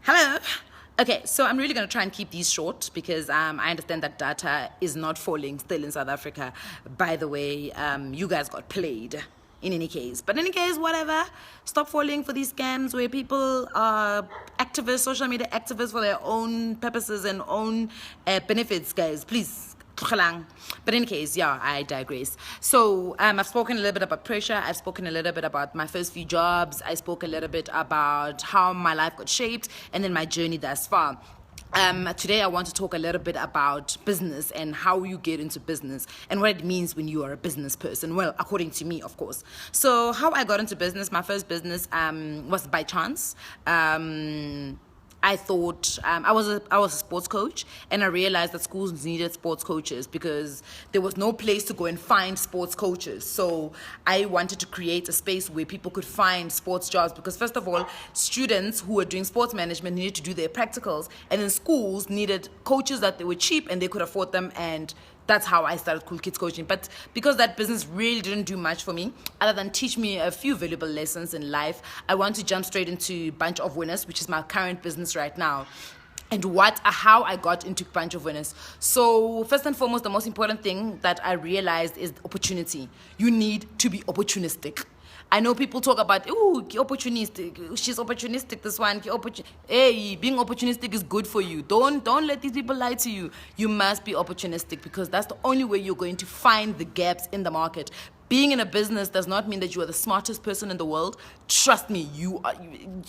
Hello. Okay, so I'm really going to try and keep these short because I understand that data is not falling still in South Africa. By the way, you guys got played in any case. But in any case, whatever. Stop falling for these scams where people are activists, social media activists for their own purposes and own benefits, guys. Please. But in any case, yeah, I digress. So I've spoken a little bit about pressure. I've spoken a little bit about my first few jobs. I spoke a little bit about how my life got shaped and then my journey thus far. Today I want to talk a little bit about business and how you get into business and what it means when you are a business person. Well, according to me, of course. So how I got into business, my first business was by chance. I thought I was a sports coach, and I realized that schools needed sports coaches because there was no place to go and find sports coaches. So I wanted to create a space where people could find sports jobs because, first of all, students who were doing sports management needed to do their practicals, and then schools needed coaches that they were cheap and they could afford them, and that's how I started Cool Kids Coaching. But because that business really didn't do much for me, other than teach me a few valuable lessons in life, I want to jump straight into Bunch of Winners, which is my current business right now. And how I got into Bunch of Winners. So first and foremost, the most important thing that I realized is opportunity. You need to be opportunistic. I know people talk about, opportunistic. She's opportunistic, this one. Hey, being opportunistic is good for you. Don't let these people lie to you. You must be opportunistic because that's the only way you're going to find the gaps in the market. Being in a business does not mean that you are the smartest person in the world. Trust me,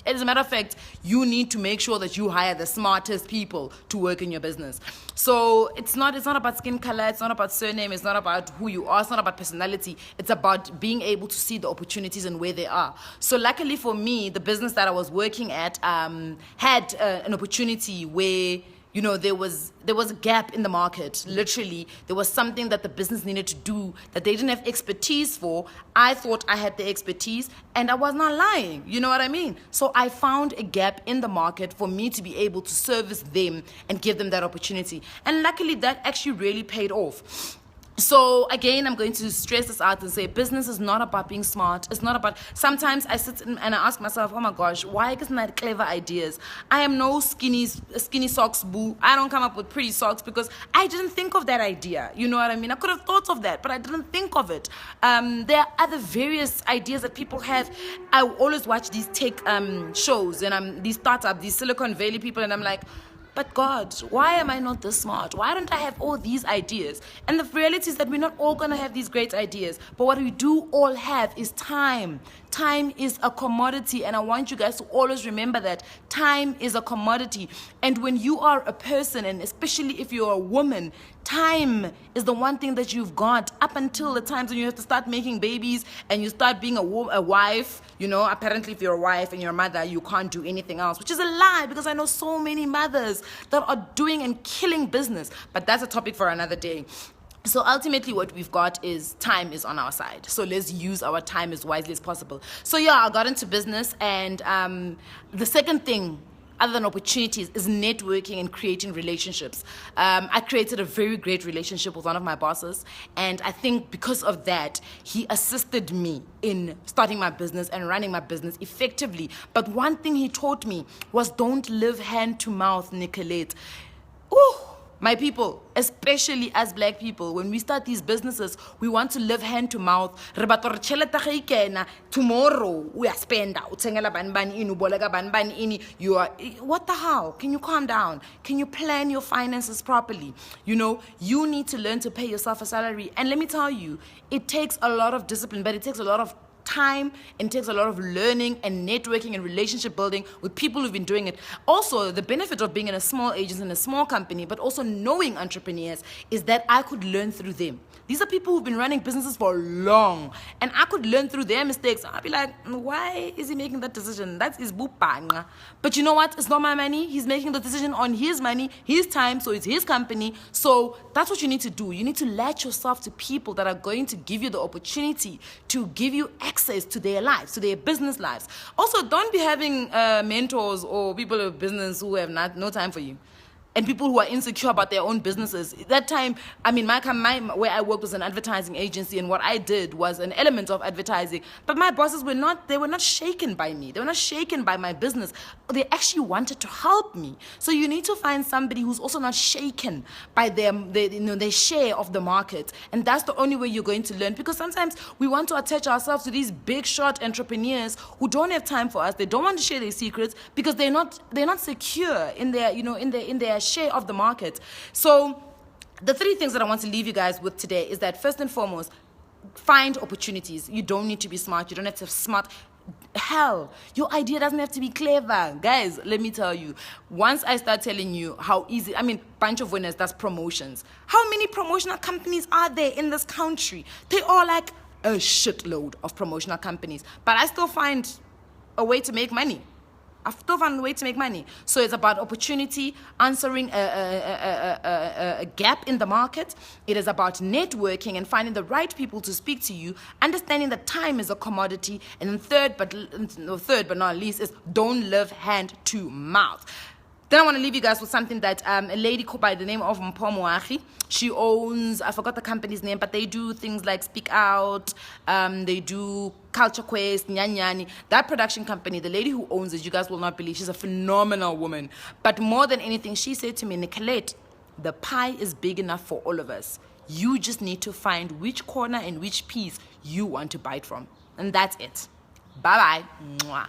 as a matter of fact, you need to make sure that you hire the smartest people to work in your business. So it's not about skin color, it's not about surname, it's not about who you are, it's not about personality. It's about being able to see the opportunities and where they are. So luckily for me, the business that I was working at had an opportunity where there was a gap in the market. Literally, there was something that the business needed to do that they didn't have expertise for. I thought I had the expertise, and I was not lying. You know what I mean? So I found a gap in the market for me to be able to service them and give them that opportunity. And luckily, that actually really paid off. So again, I'm going to stress this out and say business is not about being smart. It's not about, sometimes I sit and I ask myself, oh my gosh, why isn't that clever ideas? I am no skinny socks boo. I don't come up with pretty socks because I didn't think of that idea. You know what I mean? I could have thought of that, but I didn't think of it. There are other various ideas that people have. I always watch these tech shows and these startups, these Silicon Valley people, and I'm like, but God, why am I not this smart? Why don't I have all these ideas? And the reality is that we're not all going to have these great ideas. But what we do all have is time. Time is a commodity. And I want you guys to always remember that time is a commodity. And when you are a person, and especially if you're a woman, time is the one thing that you've got up until the times when you have to start making babies and you start being a wife. Apparently if you're a wife and you're a mother, you can't do anything else, which is a lie because I know so many mothers that are doing and killing business. But that's a topic for another day. So ultimately what we've got is time is on our side. So let's use our time as wisely as possible. So yeah, I got into business, and the second thing other than opportunities is networking and creating relationships. I created a very great relationship with one of my bosses, and I think because of that, he assisted me in starting my business and running my business effectively. But one thing he taught me was don't live hand to mouth, Nicolette. Ooh. My people, especially as black people, when we start these businesses, we want to live hand to mouth. Tomorrow, we are spend out. You are, what the hell? Can you calm down? Can you plan your finances properly? You need to learn to pay yourself a salary. And let me tell you, it takes a lot of discipline, but it takes a lot of time and takes a lot of learning and networking and relationship building with people who've been doing it. Also, the benefit of being in a small agency in a small company, but also knowing entrepreneurs, is that I could learn through them. These are people who've been running businesses for long, and I could learn through their mistakes. I'll be like, why is he making that decision? That's his bupanga. But you know what? It's not my money. He's making the decision on his money, his time, so it's his company. So that's what you need to do. You need to latch yourself to people that are going to give you the opportunity to give you access to their lives, to their business lives. Also, don't be having mentors or people of business who have no time for you. and people who are insecure about their own businesses. That time, I mean, my where I worked was an advertising agency, and what I did was an element of advertising. But my bosses were not shaken by me. They were not shaken by my business. They actually wanted to help me. So you need to find somebody who's also not shaken by their share of the market, and that's the only way you're going to learn. Because sometimes we want to attach ourselves to these big shot entrepreneurs who don't have time for us. They don't want to share their secrets because they're not secure in their in their share of the market. So the three things that I want to leave you guys with today is that, first and foremost, find opportunities. You don't need to be smart. You don't have to have smart. Hell, your idea doesn't have to be clever. Guys, let me tell you, once I start telling you how easy, I mean, bunch of winners, that's promotions. How many promotional companies are there in this country? They are like a shitload of promotional companies, but I still find a way to make money. I've still found a way to make money. So it's about opportunity, answering a gap in the market. It is about networking and finding the right people to speak to you, understanding that time is a commodity. And then third but not least is don't live hand to mouth. Then I want to leave you guys with something that a lady called by the name of Mpomoachi. She owns, I forgot the company's name, but they do things like Speak Out, they do Culture Quest, Nyanyani. That production company, the lady who owns it, you guys will not believe, she's a phenomenal woman. But more than anything, she said to me, Nicolette, the pie is big enough for all of us. You just need to find which corner and which piece you want to bite from. And that's it. Bye-bye. Mwah.